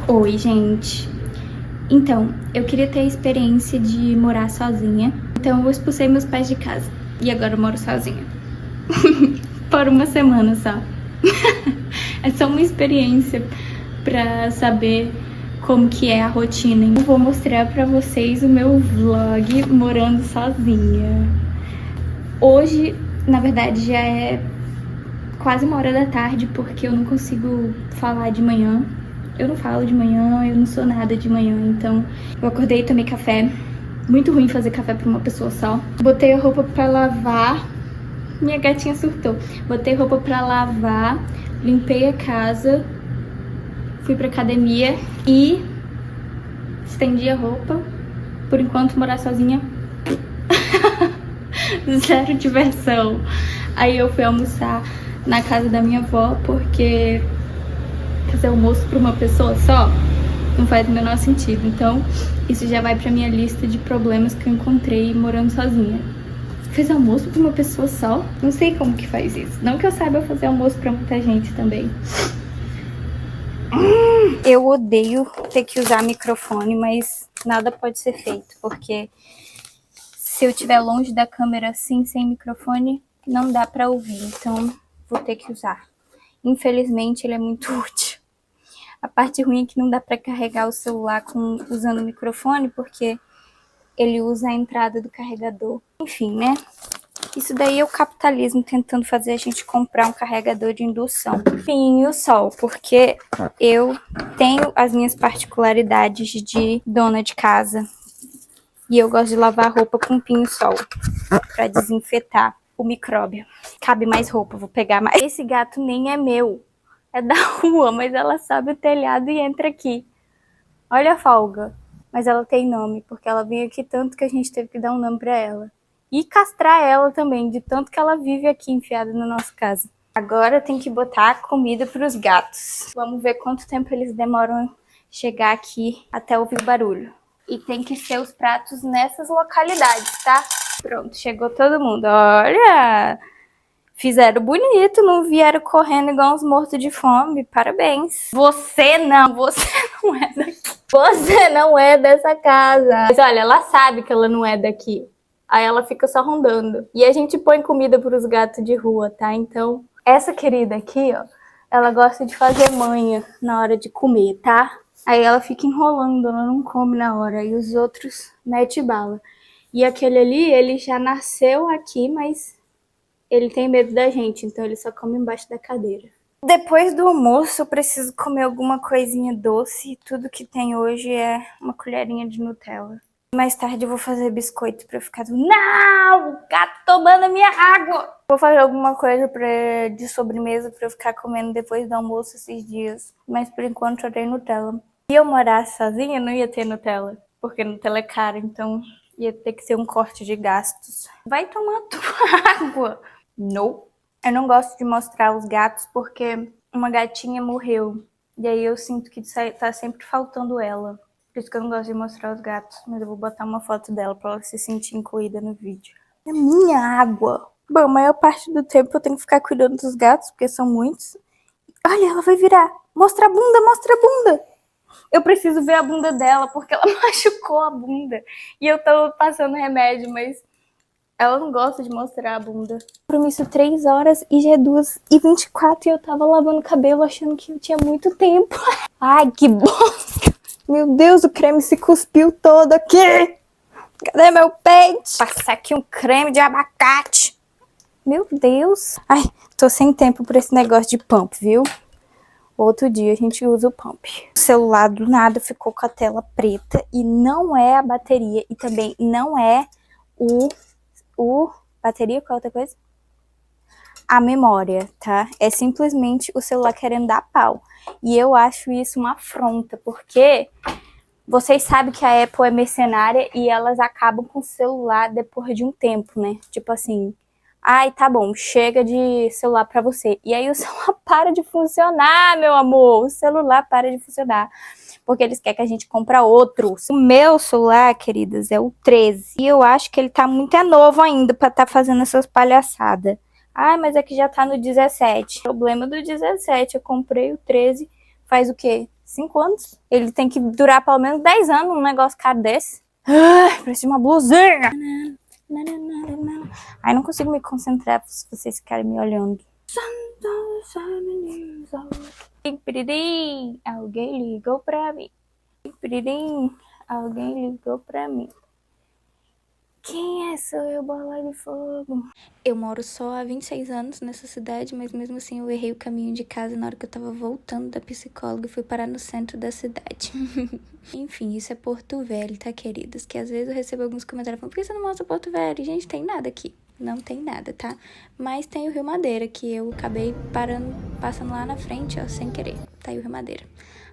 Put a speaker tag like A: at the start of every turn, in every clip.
A: Oi, gente. Então, eu queria ter a experiência de morar sozinha. Então, eu expulsei meus pais de casa. E agora eu moro sozinha. Por uma semana só. É só uma experiência pra saber como que é a rotina. Eu vou mostrar pra vocês o meu vlog morando sozinha. Hoje, na verdade, já é quase 1h da tarde, porque eu não consigo falar de manhã. Eu não falo de manhã, eu não sou nada de manhã, então eu acordei e tomei café. Muito ruim fazer café pra uma pessoa só. Botei a roupa pra lavar. Minha gatinha surtou. Botei roupa pra lavar, limpei a casa, fui pra academia e estendi a roupa. Por enquanto, morar sozinha, zero diversão. Aí eu fui almoçar na casa da minha avó, porque fazer almoço pra uma pessoa só não faz o menor sentido. Então, isso já vai pra minha lista de problemas que eu encontrei morando sozinha. Fazer almoço pra uma pessoa só? Não sei como que faz isso. Não que eu saiba fazer almoço pra muita gente também. Eu odeio ter que usar microfone, mas nada pode ser feito, porque se eu estiver longe da câmera assim, sem microfone, não dá pra ouvir. Então, vou ter que usar. Infelizmente, ele é muito útil. A parte ruim é que não dá pra carregar o celular usando o microfone, porque ele usa a entrada do carregador. Enfim, né? Isso daí é o capitalismo tentando fazer a gente comprar um carregador de indução. Enfim, e o sol, porque eu tenho as minhas particularidades de dona de casa. E eu gosto de lavar a roupa com pinho-sol, pra desinfetar o micróbio. Cabe mais roupa, vou pegar mais. Esse gato nem é meu. É da rua, mas ela sobe o telhado e entra aqui. Olha a folga. Mas ela tem nome, porque ela veio aqui tanto que a gente teve que dar um nome pra ela. E castrar ela também, de tanto que ela vive aqui enfiada na nossa casa. Agora tem que botar comida pros gatos. Vamos ver quanto tempo eles demoram a chegar aqui até ouvir o barulho. E tem que ser os pratos nessas localidades, tá? Pronto, chegou todo mundo. Olha! Fizeram bonito, não vieram correndo igual uns mortos de fome. Parabéns. Você não é daqui. Você não é dessa casa. Mas olha, ela sabe que ela não é daqui. Aí ela fica só rondando. E a gente põe comida pros gatos de rua, tá? Então, essa querida aqui, ó, ela gosta de fazer manha na hora de comer, tá? Aí ela fica enrolando, ela não come na hora. E os outros mete bala. E aquele ali, ele já nasceu aqui, mas ele tem medo da gente, então ele só come embaixo da cadeira. Depois do almoço, eu preciso comer alguma coisinha doce. E tudo que tem hoje é uma colherinha de Nutella. Mais tarde eu vou fazer biscoito pra eu ficar... Não! O gato tomando a minha água! Vou fazer alguma coisa de sobremesa pra eu ficar comendo depois do almoço esses dias. Mas por enquanto só tem Nutella. Se eu morasse sozinha, não ia ter Nutella. Porque Nutella é cara, então ia ter que ser um corte de gastos. Vai tomar tua água! Não. Eu não gosto de mostrar os gatos porque uma gatinha morreu. E aí eu sinto que tá sempre faltando ela. Por isso que eu não gosto de mostrar os gatos. Mas eu vou botar uma foto dela pra ela se sentir incluída no vídeo. É minha água. Bom, a maior parte do tempo eu tenho que ficar cuidando dos gatos, porque são muitos. Olha, ela vai virar. Mostra a bunda, mostra a bunda. Eu preciso ver a bunda dela, porque ela machucou a bunda. E eu tô passando remédio, mas... ela não gosta de mostrar a bunda. Compromisso 3 horas e já é 2h24 e eu tava lavando o cabelo achando que eu tinha muito tempo. Ai, que bosta! Meu Deus, o creme se cuspiu todo aqui! Cadê meu pente? Passar aqui um creme de abacate. Meu Deus! Ai, tô sem tempo pra esse negócio de pump, viu? Outro dia a gente usa o pump. O celular do nada ficou com a tela preta e não é a bateria e também não é bateria, qual outra coisa? A memória, tá? É simplesmente o celular querendo dar pau. E eu acho isso uma afronta, porque vocês sabem que a Apple é mercenária e elas acabam com o celular depois de um tempo, né? Tipo assim, ai, tá bom, chega de celular pra você. E aí o celular para de funcionar, meu amor. O celular para de funcionar. Porque eles querem que a gente compre outro. O meu celular, queridas, é o 13. E eu acho que ele tá muito novo ainda pra tá fazendo essas palhaçadas. Ah, mas aqui já tá no 17. Problema do 17. Eu comprei o 13 faz o quê? 5 anos. Ele tem que durar pelo menos 10 anos, um negócio caro desse. Preciso de uma blusinha. Ai, não consigo me concentrar se vocês ficarem me olhando. Alguém ligou pra mim. Alguém ligou pra mim. Quem é? Sou eu, bola de fogo. Eu moro só há 26 anos nessa cidade, mas mesmo assim eu errei o caminho de casa na hora que eu tava voltando da psicóloga e fui parar no centro da cidade. Enfim, isso é Porto Velho, tá, queridas? Que às vezes eu recebo alguns comentários falando, por que você não mostra Porto Velho? Gente, tem nada aqui. Não tem nada, tá? Mas tem o Rio Madeira, que eu acabei passando lá na frente, ó, sem querer. Tá aí o Rio Madeira.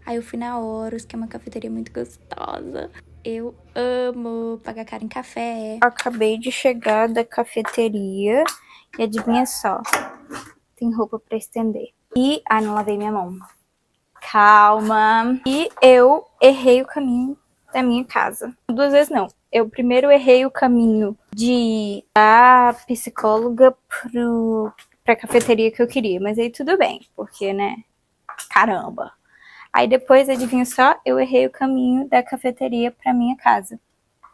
A: Aí eu fui na Horus, que é uma cafeteria muito gostosa. Eu amo pagar cara em café. Acabei de chegar da cafeteria e adivinha só, tem roupa pra estender. E, não lavei minha mão. Calma. E eu errei o caminho da minha casa. 2 vezes não. Eu primeiro errei o caminho da psicóloga pra cafeteria que eu queria. Mas aí tudo bem, porque, né, caramba. Aí depois, adivinha só, eu errei o caminho da cafeteria pra minha casa.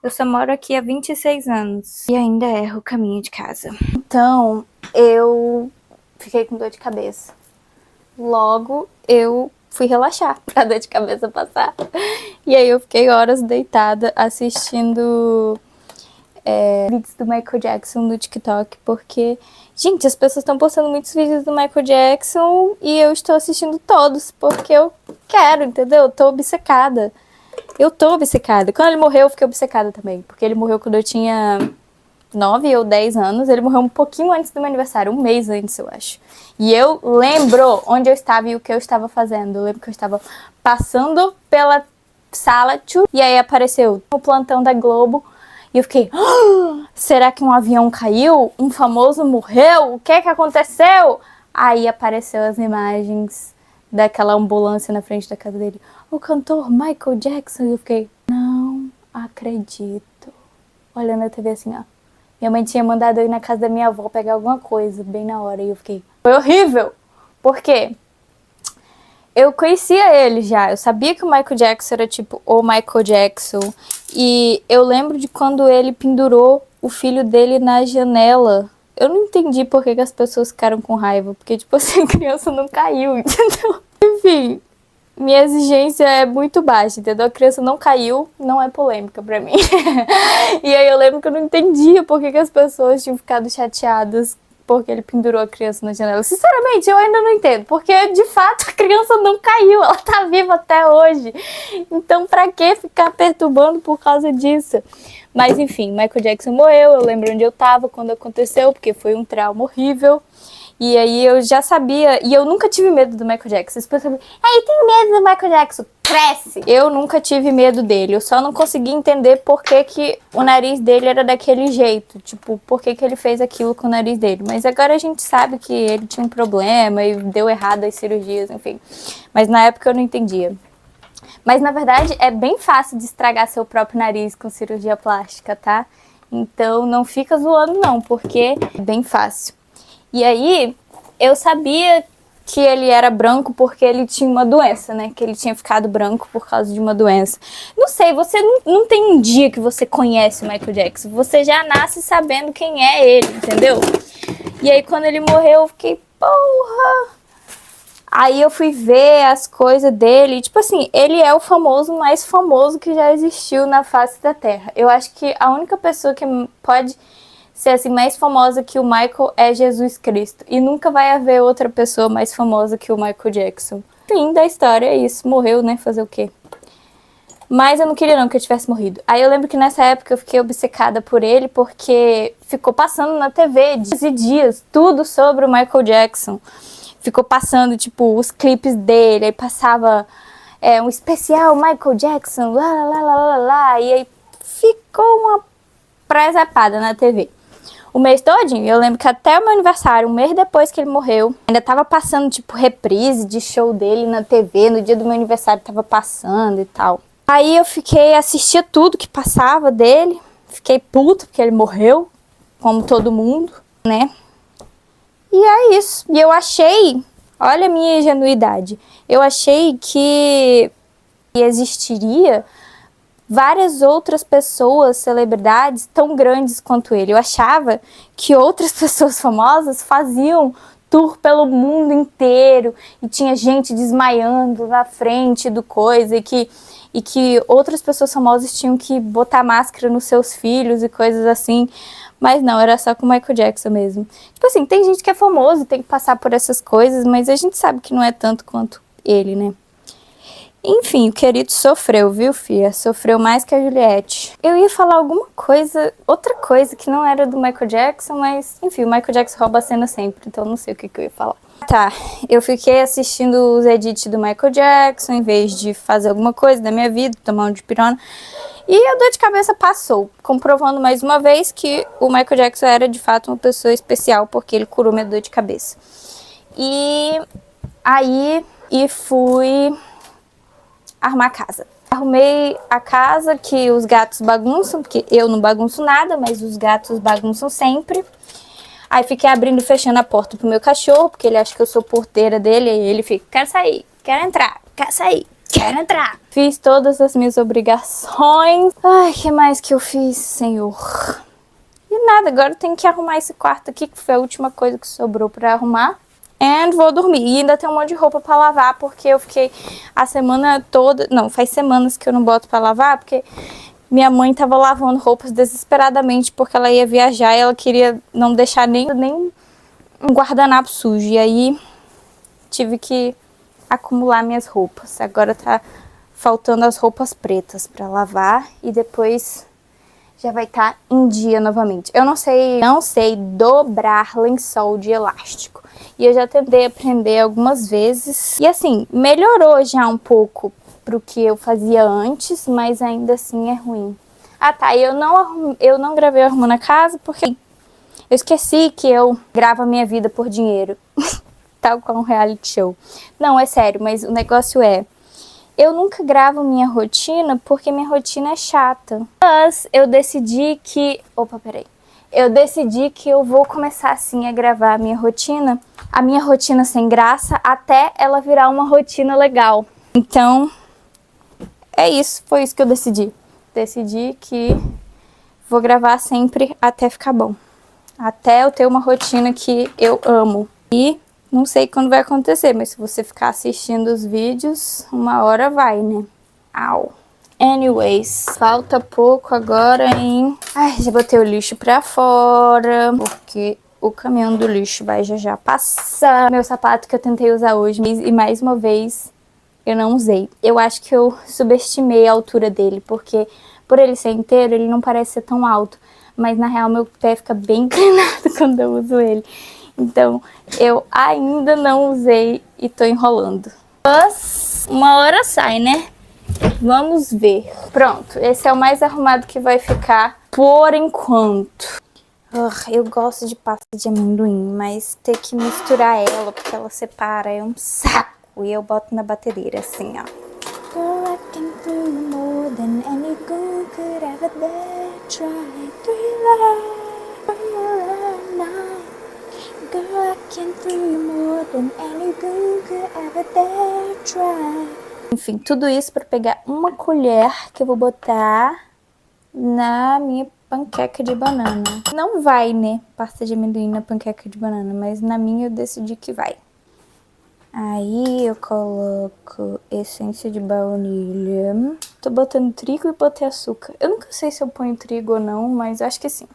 A: Eu só moro aqui há 26 anos e ainda erro o caminho de casa. Então, eu fiquei com dor de cabeça. Logo, eu fui relaxar pra dor de cabeça passar. E aí eu fiquei horas deitada assistindo vídeos do Michael Jackson no TikTok, porque, gente, as pessoas estão postando muitos vídeos do Michael Jackson e eu estou assistindo todos, porque eu quero, entendeu? Eu tô obcecada. Quando ele morreu, eu fiquei obcecada também, porque ele morreu quando eu tinha 9 ou 10 anos, ele morreu um pouquinho antes do meu aniversário, um mês antes, eu acho. E eu lembro onde eu estava e o que eu estava fazendo. Eu lembro que eu estava passando pela sala, e aí apareceu o plantão da Globo, e eu fiquei, será que um avião caiu? Um famoso morreu? O que aconteceu? Aí apareceu as imagens daquela ambulância na frente da casa dele. O cantor Michael Jackson. E eu fiquei, não acredito. Olhando a TV assim, ó. Minha mãe tinha mandado eu ir na casa da minha avó pegar alguma coisa bem na hora. E eu fiquei, foi horrível. Por quê? Eu conhecia ele já, eu sabia que o Michael Jackson era tipo o Michael Jackson. E eu lembro de quando ele pendurou o filho dele na janela. Eu não entendi por que as pessoas ficaram com raiva, porque tipo assim, a criança não caiu, entendeu? Enfim, minha exigência é muito baixa, entendeu? A criança não caiu, não é polêmica pra mim. E aí eu lembro que eu não entendia por que as pessoas tinham ficado chateadas porque ele pendurou a criança na janela. Sinceramente, eu ainda não entendo, porque de fato a criança não caiu, ela tá viva até hoje. Então pra que ficar perturbando por causa disso? Mas enfim, Michael Jackson morreu, eu lembro onde eu tava quando aconteceu, porque foi um trauma horrível. E aí eu já sabia, e eu nunca tive medo do Michael Jackson. As pessoas falam, ei, tem medo do Michael Jackson? Cresce! Eu nunca tive medo dele, eu só não consegui entender por que o nariz dele era daquele jeito. Tipo, por que ele fez aquilo com o nariz dele. Mas agora a gente sabe que ele tinha um problema e deu errado as cirurgias, enfim. Mas na época eu não entendia. Mas na verdade é bem fácil de estragar seu próprio nariz com cirurgia plástica, tá? Então não fica zoando não, porque é bem fácil. E aí, eu sabia que ele era branco porque ele tinha uma doença, né? Que ele tinha ficado branco por causa de uma doença. Não sei, você não tem um dia que você conhece o Michael Jackson. Você já nasce sabendo quem é ele, entendeu? E aí, quando ele morreu, eu fiquei, porra! Aí eu fui ver as coisas dele. Tipo assim, ele é o famoso mais famoso que já existiu na face da Terra. Eu acho que a única pessoa que pode ser assim mais famosa que o Michael é Jesus Cristo. E nunca vai haver outra pessoa mais famosa que o Michael Jackson. Fim da história é isso. Morreu, né? Fazer o quê? Mas eu não queria não que ele tivesse morrido. Aí eu lembro que nessa época eu fiquei obcecada por ele porque ficou passando na TV dias e dias tudo sobre o Michael Jackson. Ficou passando, tipo, os clipes dele. Aí passava um especial Michael Jackson, lá, lá, lá, lá, lá. E aí ficou uma presepada na TV. O mês todinho, eu lembro que até o meu aniversário, um mês depois que ele morreu, ainda tava passando, tipo, reprise de show dele na TV, no dia do meu aniversário tava passando e tal. Aí eu assistia tudo que passava dele, fiquei puta porque ele morreu, como todo mundo, né? E é isso. E eu achei, olha a minha ingenuidade, eu achei que E existiria várias outras pessoas, celebridades, tão grandes quanto ele. Eu achava que outras pessoas famosas faziam tour pelo mundo inteiro e tinha gente desmaiando na frente do coisa e que outras pessoas famosas tinham que botar máscara nos seus filhos e coisas assim. Mas não, era só com o Michael Jackson mesmo. Tipo assim, tem gente que é famoso, tem que passar por essas coisas, mas a gente sabe que não é tanto quanto ele, né? Enfim, o querido sofreu, viu, filha? Sofreu mais que a Juliette. Eu ia falar alguma coisa, outra coisa que não era do Michael Jackson, mas, enfim, o Michael Jackson rouba a cena sempre, então não sei o que eu ia falar. Tá, eu fiquei assistindo os edits do Michael Jackson, em vez de fazer alguma coisa da minha vida, tomar um dipirona, e a dor de cabeça passou, comprovando mais uma vez que o Michael Jackson era, de fato, uma pessoa especial, porque ele curou minha dor de cabeça. E aí, fui arrumar a casa. Arrumei a casa que os gatos bagunçam, porque eu não bagunço nada, mas os gatos bagunçam sempre. Aí fiquei abrindo e fechando a porta pro meu cachorro, porque ele acha que eu sou porteira dele, e ele fica, quero sair, quero entrar, quero sair, quero entrar. Fiz todas as minhas obrigações. Ai, que mais que eu fiz, senhor? E nada, agora eu tenho que arrumar esse quarto aqui, que foi a última coisa que sobrou pra arrumar. E vou dormir. E ainda tem um monte de roupa pra lavar, porque eu fiquei a semana toda... Não, faz semanas que eu não boto pra lavar, porque minha mãe tava lavando roupas desesperadamente, porque ela ia viajar e ela queria não deixar nem um guardanapo sujo. E aí tive que acumular minhas roupas. Agora tá faltando as roupas pretas pra lavar e depois já vai estar em dia novamente. Eu não sei dobrar lençol de elástico. E eu já tentei aprender algumas vezes. E assim, melhorou já um pouco pro que eu fazia antes, mas ainda assim é ruim. Ah tá, eu não gravei arrumando a casa porque eu esqueci que eu gravo a minha vida por dinheiro. Tal qual um reality show. Não, é sério, mas o negócio é... Eu nunca gravo minha rotina porque minha rotina é chata. Mas eu decidi que... Opa, peraí. Eu decidi que eu vou começar assim a gravar a minha rotina sem graça, até ela virar uma rotina legal. Então, é isso. Foi isso que eu decidi. Decidi que vou gravar sempre até ficar bom. Até eu ter uma rotina que eu amo. E... não sei quando vai acontecer, mas se você ficar assistindo os vídeos, uma hora vai, né? Au. Anyways, falta pouco agora em... Ai, já botei o lixo pra fora, porque o caminhão do lixo vai já passar. Meu sapato que eu tentei usar hoje, e mais uma vez eu não usei. Eu acho que eu subestimei a altura dele, porque por ele ser inteiro, ele não parece ser tão alto. Mas na real, meu pé fica bem inclinado quando eu uso ele. Então, eu ainda não usei e tô enrolando. Mas, uma hora sai, né? Vamos ver. Pronto, esse é o mais arrumado que vai ficar por enquanto. Eu gosto de pasta de amendoim, mas ter que misturar ela, porque ela separa, é um saco. E eu boto na batedeira, assim, ó. Girl, I can do more than any girl could ever dare try. Girl, I can do more than any girl could ever dare try. Enfim, tudo isso para pegar uma colher que eu vou botar na minha panqueca de banana. Não vai, né, pasta de amendoim na panqueca de banana, mas na minha eu decidi que vai. Aí eu coloco essência de baunilha. Tô botando trigo e botei açúcar. Eu nunca sei se eu ponho trigo ou não, mas acho que sim.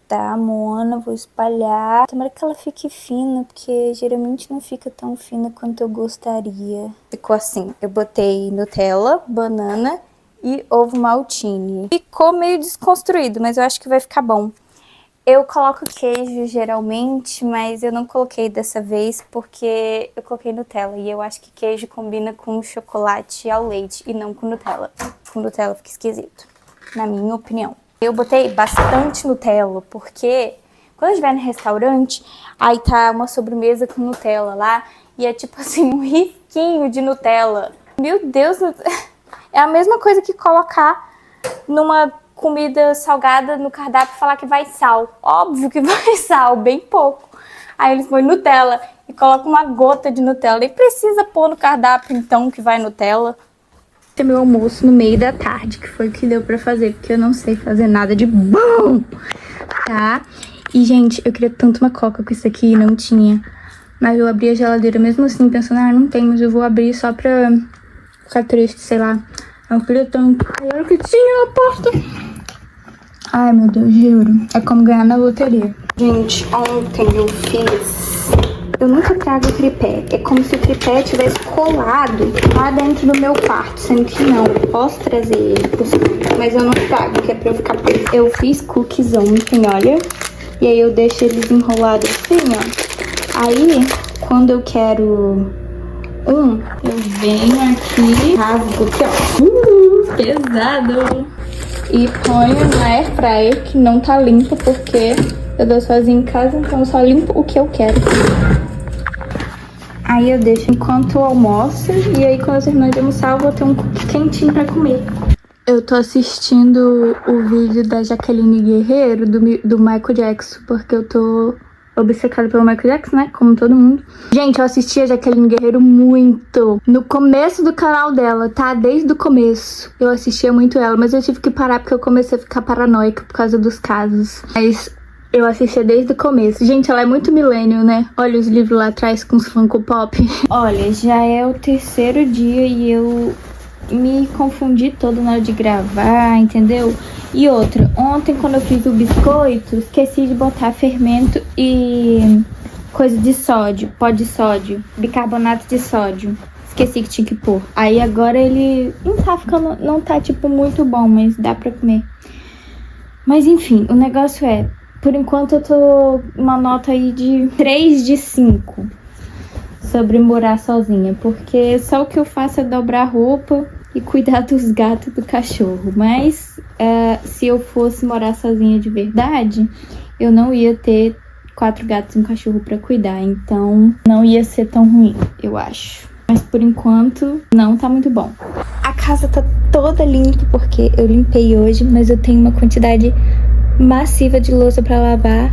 A: Tá, Moana, vou espalhar. Tomara que ela fique fina, porque geralmente não fica tão fina quanto eu gostaria. Ficou assim, eu botei Nutella, banana e ovo maltine. Ficou meio desconstruído, mas eu acho que vai ficar bom. Eu coloco queijo geralmente, mas eu não coloquei dessa vez porque eu coloquei Nutella. E eu acho que queijo combina com chocolate ao leite e não com Nutella. Com Nutella fica esquisito, na minha opinião. Eu botei bastante Nutella, porque quando eu estiver no restaurante, aí tá uma sobremesa com Nutella lá, e é tipo assim, um risquinho de Nutella. Meu Deus, é a mesma coisa que colocar numa comida salgada no cardápio e falar que vai sal. Óbvio que vai sal, bem pouco. Aí eles põem Nutella e colocam uma gota de Nutella. Nem precisa pôr no cardápio então que vai Nutella. Esse é meu almoço no meio da tarde, que foi o que deu pra fazer, porque eu não sei fazer nada de bom, tá? E, gente, eu queria tanto uma coca com isso aqui, não tinha. Mas eu abri a geladeira mesmo assim, pensando, não tem, mas eu vou abrir só pra ficar triste, sei lá. Eu queria tanto. Aí era que tinha na porta. Ai, meu Deus, juro. É como ganhar na loteria. Gente, ontem eu fiz... Eu nunca trago o tripé. É como se o tripé tivesse colado lá dentro do meu quarto. Sendo que não, eu posso trazer ele. Mas eu não trago, que é pra eu ficar preso. Eu fiz cookies ontem, olha. E aí eu deixo eles enrolados assim, ó. Aí, quando eu quero eu venho aqui, rasgo aqui, ó. Pesado. E ponho na airfryer, que não tá limpo, porque eu tô sozinha em casa, então eu só limpo o que eu quero. Aí eu deixo enquanto eu almoço, e aí quando eu terminar de almoçar eu vou ter um cookie quentinho pra comer. Eu tô assistindo o vídeo da Jaqueline Guerreiro, do Michael Jackson, porque eu tô obcecada pelo Michael Jackson, né? Como todo mundo. Gente, eu assisti a Jaqueline Guerreiro muito. No começo do canal dela, tá? Desde o começo. Eu assistia muito ela, mas eu tive que parar porque eu comecei a ficar paranoica por causa dos casos. Mas eu assistia desde o começo. Gente, ela é muito millennial, né? Olha os livros lá atrás com os Funko Pop. Olha, já é o terceiro dia e eu me confundi toda na hora de gravar, entendeu? E outra, ontem quando eu fiz o biscoito, esqueci de botar fermento e coisa de sódio, pó de sódio, bicarbonato de sódio. Esqueci que tinha que pôr. Aí agora ele não tá tipo muito bom, mas dá pra comer. Mas enfim, o negócio é, por enquanto eu tô uma nota aí de 3 de 5 sobre morar sozinha, porque só o que eu faço é dobrar roupa e cuidar dos gatos e do cachorro. Mas se eu fosse morar sozinha de verdade, eu não ia ter 4 gatos e um cachorro pra cuidar. Então não ia ser tão ruim, eu acho. Mas por enquanto não tá muito bom. A casa tá toda limpa porque eu limpei hoje, mas eu tenho uma quantidade massiva de louça pra lavar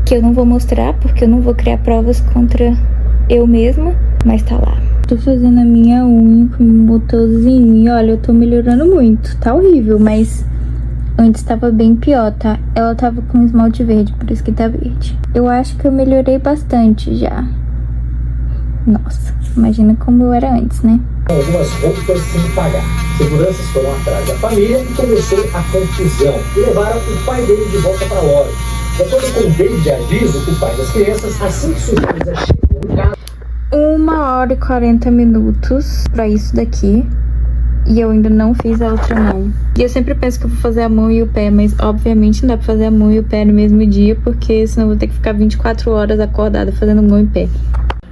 A: que eu não vou mostrar porque eu não vou criar provas contra eu mesma, mas tá lá. Tô fazendo a minha unha com um botãozinho e olha, eu tô melhorando muito. Tá horrível, mas antes tava bem pior, tá? Ela tava com esmalte verde, por isso que tá verde. Eu acho que eu melhorei bastante já. Nossa, imagina como eu era antes, né?
B: Algumas roupas sem pagar. Seguranças foram atrás da família e começou a confusão. E levaram o pai dele de volta pra loja. De acordo com o David Aviso, o pai das crianças, assim que surpresa chegou no carro.
A: 1h e 40 minutos pra isso daqui. E eu ainda não fiz a outra mão. E eu sempre penso que eu vou fazer a mão e o pé, mas obviamente não dá pra fazer a mão e o pé no mesmo dia, porque senão eu vou ter que ficar 24 horas acordada fazendo mão e pé.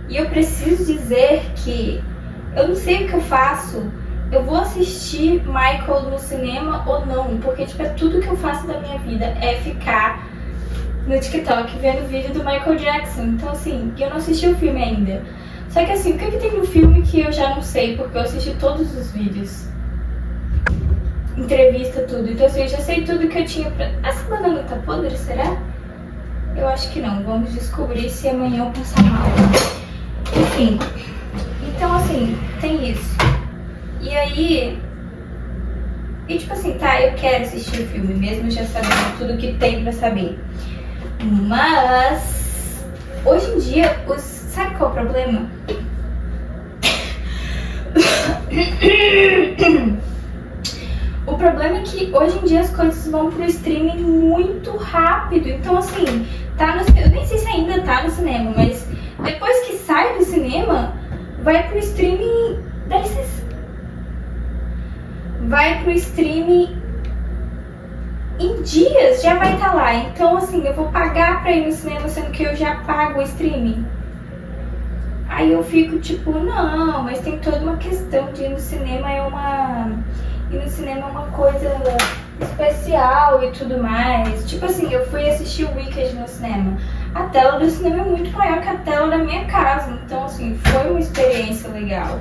A: E eu preciso dizer que eu não sei o que eu faço. Eu vou assistir Michael no cinema ou não, porque tipo, é tudo que eu faço da minha vida é ficar no TikTok vendo vídeo do Michael Jackson. Então assim, eu não assisti o filme ainda. Só que assim, o que tem no filme que eu já não sei, porque eu assisti todos os vídeos. Entrevista, tudo. Então assim, eu já sei tudo que eu tinha pra... Essa banana tá podre, será? Eu acho que não. Vamos descobrir se amanhã eu passar mal. Enfim. Então assim, tem isso. E aí... E tipo assim, tá, eu quero assistir o filme, mesmo já sabendo tudo que tem pra saber. Mas... Hoje em dia, sabe qual é o problema? O problema é que hoje em dia as coisas vão pro streaming muito rápido. Então assim, eu nem sei se ainda tá no cinema, mas depois que sai do cinema, vai pro streaming. Dá licença. Vai pro streaming em dias, já vai estar lá. Então assim, eu vou pagar pra ir no cinema, sendo que eu já pago o streaming. Aí eu fico tipo, não, mas tem toda uma questão de ir no cinema ir no cinema é uma coisa especial e tudo mais. Tipo assim, eu fui assistir o Wicked no cinema. A tela do cinema é muito maior que a tela da minha casa. Então assim, foi uma experiência legal.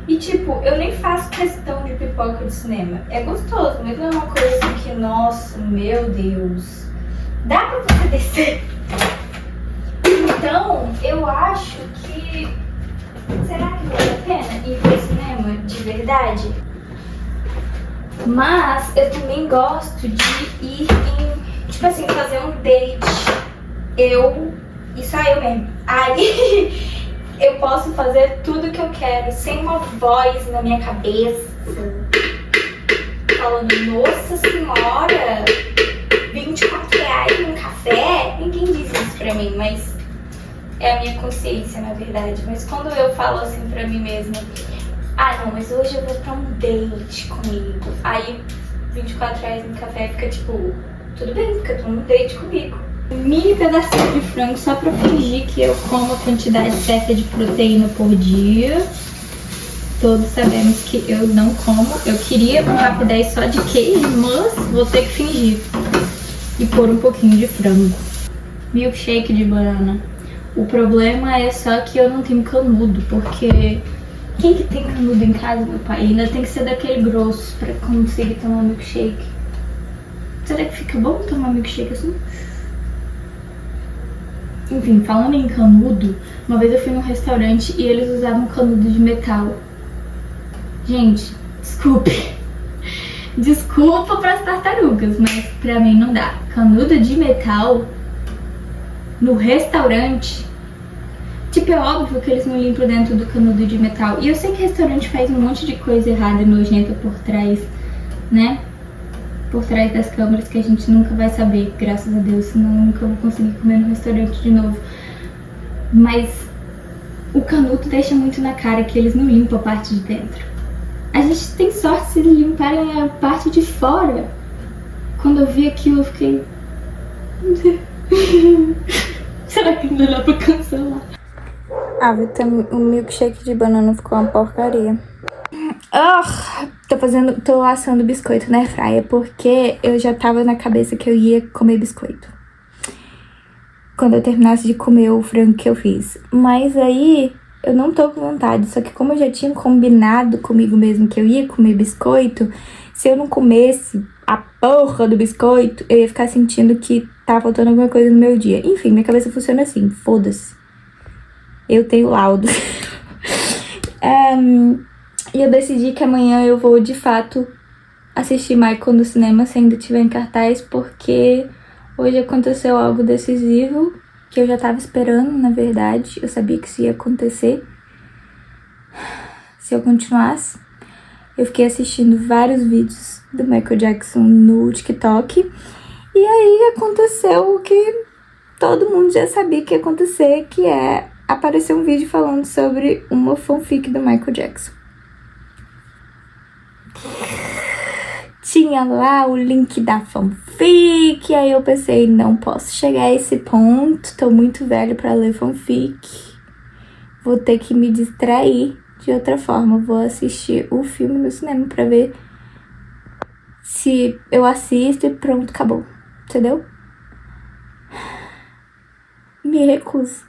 A: E tipo, eu nem faço questão de pipoca de cinema. É gostoso, mas não é uma coisa assim que, nossa, meu Deus. Dá pra você descer? Então, eu acho que... Será que vale a pena ir pro cinema de verdade? Mas eu também gosto de ir em, tipo assim, fazer um date. E só eu mesmo. Aí eu posso fazer tudo que eu quero, sem uma voz na minha cabeça falando, nossa senhora, R$24 num café? Ninguém diz isso pra mim, mas é a minha consciência, na verdade. Mas quando eu falo assim pra mim mesma, ah não, mas hoje eu vou pra um date comigo, aí R$24 no café fica tipo, tudo bem, porque eu tô num date comigo. Mini pedacinho de frango só pra fingir que eu como a quantidade certa de proteína por dia. Todos sabemos que eu não como. Eu queria um rapidez só de queijo, mas vou ter que fingir. E pôr um pouquinho de frango. Milkshake de banana. O problema é só que eu não tenho canudo, porque quem que tem canudo em casa, meu pai? Ainda tem que ser daquele grosso pra conseguir tomar milkshake. Será que fica bom tomar milkshake assim? Enfim, falando em canudo, uma vez eu fui num restaurante e eles usavam canudo de metal. Gente, desculpe. Desculpa pras tartarugas, mas pra mim não dá. Canudo de metal no restaurante. Tipo, é óbvio que eles não limpam dentro do canudo de metal. E eu sei que restaurante faz um monte de coisa errada e nojenta por trás, né? Por trás das câmeras que a gente nunca vai saber, graças a Deus, senão eu nunca vou conseguir comer no restaurante de novo. Mas o canudo deixa muito na cara que eles não limpam a parte de dentro. A gente tem sorte se limparem a parte de fora. Quando eu vi aquilo, eu fiquei... Será que não dá pra cancelar? O milkshake de banana ficou uma porcaria. Tô assando biscoito na airfryer porque eu já tava na cabeça que eu ia comer biscoito quando eu terminasse de comer o frango que eu fiz. Mas aí eu não tô com vontade, só que como eu já tinha combinado comigo mesmo que eu ia comer biscoito, se eu não comesse a porra do biscoito, eu ia ficar sentindo que tá faltando alguma coisa no meu dia. Enfim, minha cabeça funciona assim, foda-se. Eu tenho laudo. E eu decidi que amanhã eu vou, de fato, assistir Michael no cinema se ainda estiver em cartaz, porque hoje aconteceu algo decisivo que eu já tava esperando, na verdade. Eu sabia que isso ia acontecer se eu continuasse. Eu fiquei assistindo vários vídeos do Michael Jackson no TikTok. E aí aconteceu o que todo mundo já sabia que ia acontecer, que é aparecer um vídeo falando sobre uma fanfic do Michael Jackson. Tinha lá o link da fanfic, aí eu pensei, não posso chegar a esse ponto, tô muito velho pra ler fanfic, vou ter que me distrair de outra forma, vou assistir o filme no cinema pra ver se eu assisto e pronto, acabou, entendeu? Me recuso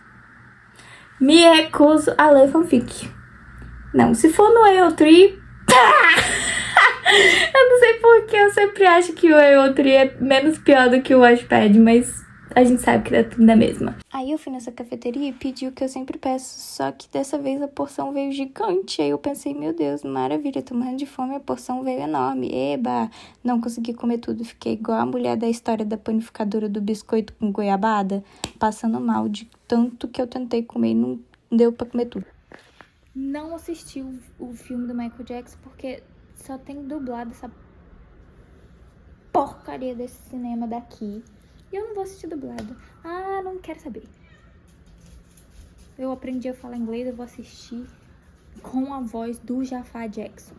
A: a ler fanfic. Não, se for no AO3, eu não sei porque eu sempre acho que o AO3 é menos pior do que o Wattpad, mas a gente sabe que dá tudo na mesma. Aí eu fui nessa cafeteria e pedi o que eu sempre peço, só que dessa vez a porção veio gigante. Aí eu pensei, meu Deus, maravilha, tô morrendo de fome, a porção veio enorme. Eba, não consegui comer tudo, fiquei igual a mulher da história da panificadora do biscoito com goiabada, passando mal de tanto que eu tentei comer e não deu pra comer tudo. Não assisti o filme do Michael Jackson porque só tem dublado essa porcaria desse cinema daqui. E eu não vou assistir dublado. Ah, não quero saber. Eu aprendi a falar inglês, eu vou assistir com a voz do Jafar Jackson.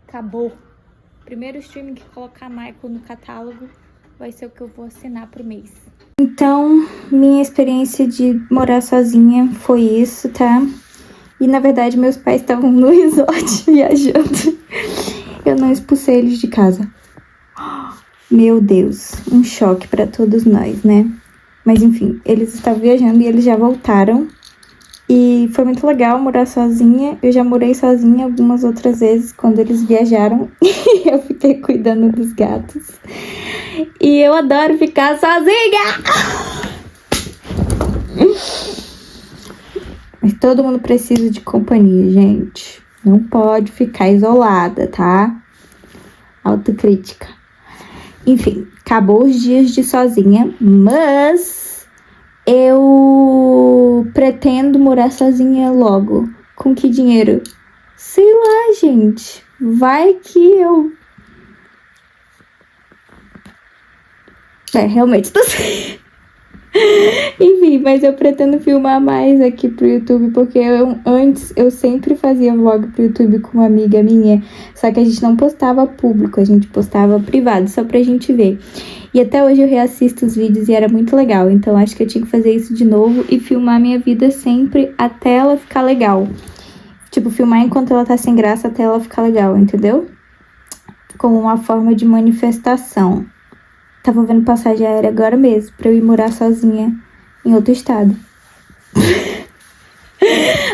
A: Acabou. Primeiro streaming que colocar Michael no catálogo vai ser o que eu vou assinar pro mês. Então, minha experiência de morar sozinha foi isso, tá? E, na verdade, meus pais estavam no resort viajando. Eu não expulsei eles de casa. Meu Deus, um choque pra todos nós, né? Mas, enfim, eles estavam viajando e eles já voltaram. E foi muito legal morar sozinha. Eu já morei sozinha algumas outras vezes quando eles viajaram. Eu fiquei cuidando dos gatos. E eu adoro ficar sozinha! Mas todo mundo precisa de companhia, gente. Não pode ficar isolada, tá? Autocrítica. Enfim, acabou os dias de sozinha, mas eu pretendo morar sozinha logo. Com que dinheiro? Sei lá, gente. Vai que eu... realmente tô sem. Enfim, mas eu pretendo filmar mais aqui pro YouTube, porque antes eu sempre fazia vlog pro YouTube com uma amiga minha, só que a gente não postava público, a gente postava privado, só pra gente ver. E até hoje eu reassisto os vídeos e era muito legal, então acho que eu tinha que fazer isso de novo e filmar minha vida sempre até ela ficar legal. Tipo, filmar enquanto ela tá sem graça até ela ficar legal, entendeu? Como uma forma de manifestação. Tava vendo passagem aérea agora mesmo, pra eu ir morar sozinha em outro estado.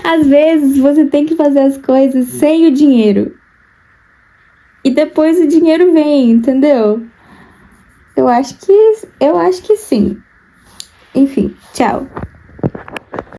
A: Às vezes, você tem que fazer as coisas sem o dinheiro. E depois o dinheiro vem, entendeu? Eu acho que sim. Enfim, tchau.